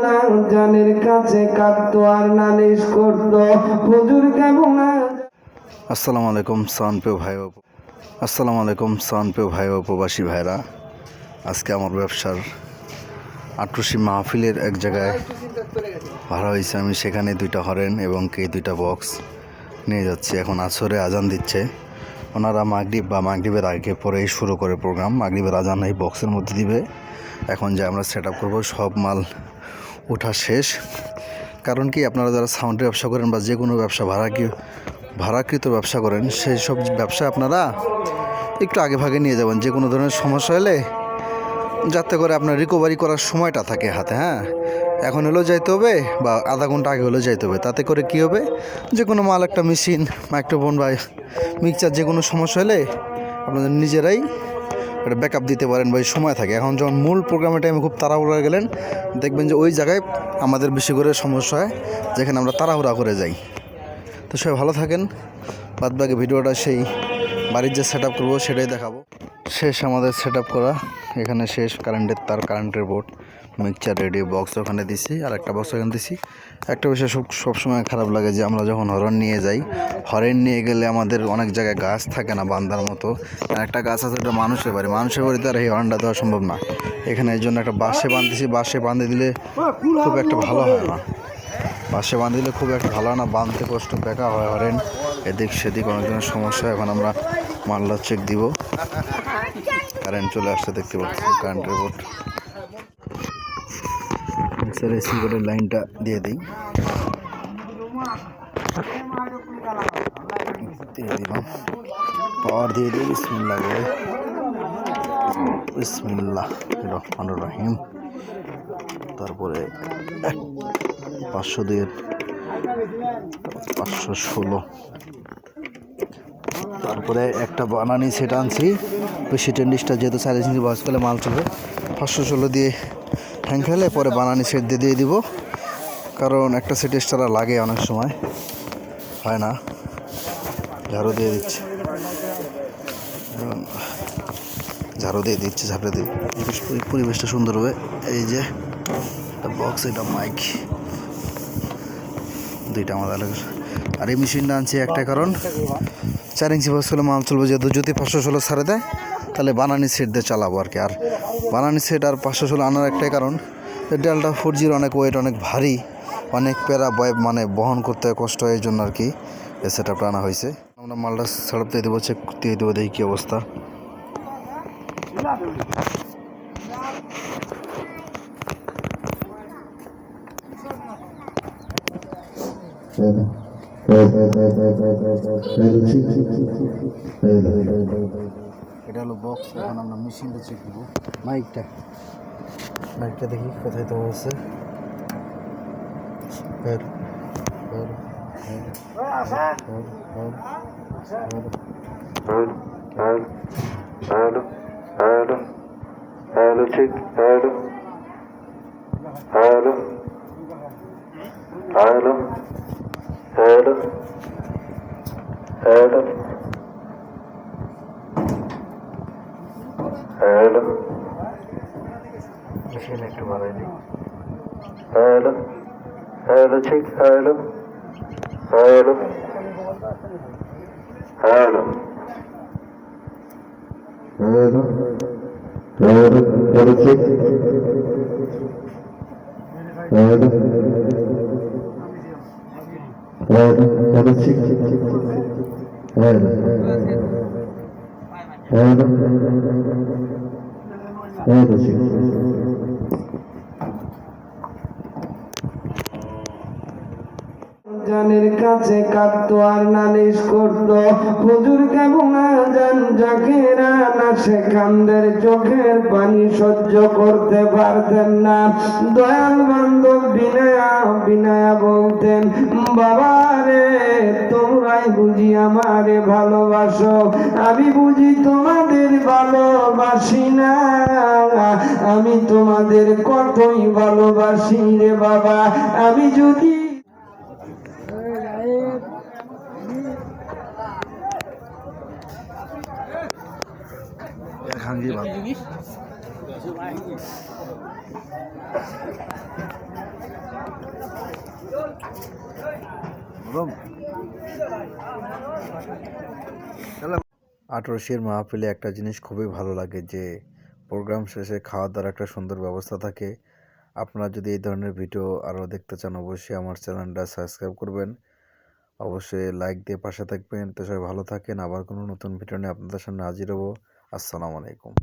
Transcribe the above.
না জানের কাছে কাঁদতো আর নালিশ করতো হুজুর কেমন। আসসালামু আলাইকুম সানপ্রিয় ভাই ও প্রবাসী ভাইরা। আজকে আমার ব্যবসার আটরশি মাহফিলের এক জায়গায় ভাড়া হয়েছে, আমি সেখানে 2টা হরেন এবং 2টা বক্স নিয়ে যাচ্ছি। এখন আসরে আজান দিচ্ছে, ওনারা মাগরিবের আগে পরেই শুরু করে প্রোগ্রাম। মাগরিবের আজান এই বক্সের মধ্যে দিবে। এখন যে আমরা সেট আপ করবো, সব মাল ওঠা শেষ। কারণ কি, আপনারা যারা সাউন্ডের ব্যবসা করেন বা যে কোনো ব্যবসা ভাড়াকৃত ব্যবসা করেন, সেই সব ব্যবসা আপনারা একটু আগে ভাগে নিয়ে যাবেন। যে কোনো ধরনের সমস্যা হলে যাতে করে আপনার রিকভারি করার সময়টা থাকে হাতে। হ্যাঁ, এখন হলেও যাইতে হবে বা আধা ঘন্টা আগে হলেও যাইতে হবে। তাতে করে কি হবে, যে কোনো মাল, একটা মেশিন, মাইক্রোফোন বা মিক্সচার, যে কোনো সমস্যা হলে আপনাদের নিজেরাই একটা ব্যাকআপ দিতে পারেন বা সময় থাকে। এখন যখন মূল প্রোগ্রামের টাইমে খুব তাড়াহুড়া গেলেন, দেখবেন যে ওই জায়গায় আমাদের বেশি করে সমস্যা হয়, যেখানে আমরা তাড়াহুড়া করে যাই। তো সবাই ভালো থাকেন। বাদবাকি ভিডিওটা সেই বাড়ির যে সেট আপ করবো সেটাই দেখাবো। শেষ আমাদের সেট আপ করা, এখানে শেষ। কারেন্টের তার, কারেন্টের বোর্ড, মিক্সচার রেডি, বক্স ওখানে দিছি, আর একটা বক্স ওখানে দিছি। একটা বিষয় সবসময় খারাপ লাগে যে আমরা যখন হরেন নিয়ে যাই, হরেন নিয়ে গেলে আমাদের অনেক জায়গায় গাছ থাকে না বান্ধার মতো। একটা গাছ আছে, ওটা মানুষের বাড়িতে আর এই হরেনটা দেওয়া সম্ভব না। এখানে এই জন্য একটা বাঁশে বাঁধতেছি। বাঁশে বাঁধে দিলে খুব একটা ভালো হয় না, বাঁধতে কষ্ট, বেঁকা হয় হরেন, এদিক সেদিক অনেক ধরনের সমস্যা। এখন আমরা মাল্লা চেক দিব। কারেন্ট চলে আসছে, দেখতে পাচ্ছি কারেন্টের বোর্ড। এসি বোর্ডের লাইনটা দিয়ে দিই, পাওয়ার দিয়ে দিই। বিসমিল্লাহ রহমানির রহিম। তারপরে 502 516। তারপরে একটা বানানি সেট আনছি, বেশি টেন্ডিসটা যেহেতু 4 ইঞ্চি বয়স করলে মাল চলবে। 516 দিয়ে হ্যাং খেলে পরে বানানি সেট দিয়ে দিব। কারণ একটা সেট এক্সট্রা লাগে, অনেক সময় হয় না। ঝাড়ু দিয়ে দিচ্ছি, ঝাঁপড়ে দিই, পরিবেশটা সুন্দর হবে। এই যে বক্স, এটা মাইক, 2টা আমাদের এলাকার। আর এই মেশিনটা আনছি একটা কারণ, 4 ইঞ্চি বয়স হলে মাল চলবে। যেহেতু যদি 516 ছাড়ে দেয়, তাহলে বানানি সেট দিয়ে চালাবো আর কি। আর বানানি সেট আর 516 আনার একটাই কারণ, ডেল্টা 4Gর অনেক ওয়েট, অনেক ভারী, অনেক প্যারা বহন করতে কষ্ট হয়, এই জন্য আর কি এই সেট আপটা আনা হয়েছে। আমরা মালটা ছাড়প দিয়ে দেবো, চেক দিয়ে দেবো, দেখি কী অবস্থা। এটা হলো বক্স। এখন আমরা মেশিনটা চেক দেবো। মাইকটা দেখি কোথায় তো হচ্ছে। একটু বাড়াই দিই। ঠিক। জানের কাছে কাঁদতো আর নালিশ করতো হুজুর কেমন জান জাকেরা না সে কান্দের চোখের পানি সহ্য করতে পারতেন না। দয়াল বান্ধব বিনায়া বলতেন, বাবা রে তোমরাই বুঝি আমারে ভালোবাসো, আমি বুঝি তোমাদের ভালোবাসি না। আমি তোমাদের কতই ভালোবাসি রে বাবা, আমি যদি খাঙ্গি আটরশির মাহফিলে একটা জিনিস খুবই ভালো লাগে যে প্রোগ্রাম শেষে খাওয়া দাওয়ার একটা সুন্দর ব্যবস্থা থাকে। আপনারা যদি এই ধরনের ভিডিও আরও দেখতে চান অবশ্যই আমার চ্যানেলটা সাবস্ক্রাইব করবেন, অবশ্যই লাইক দিয়ে পাশে থাকবেন। তো সবাই ভালো থাকেন, আবার কোনো নতুন ভিডিও নিয়ে আপনাদের সামনে হাজির হব। আসসালামু আলাইকুম।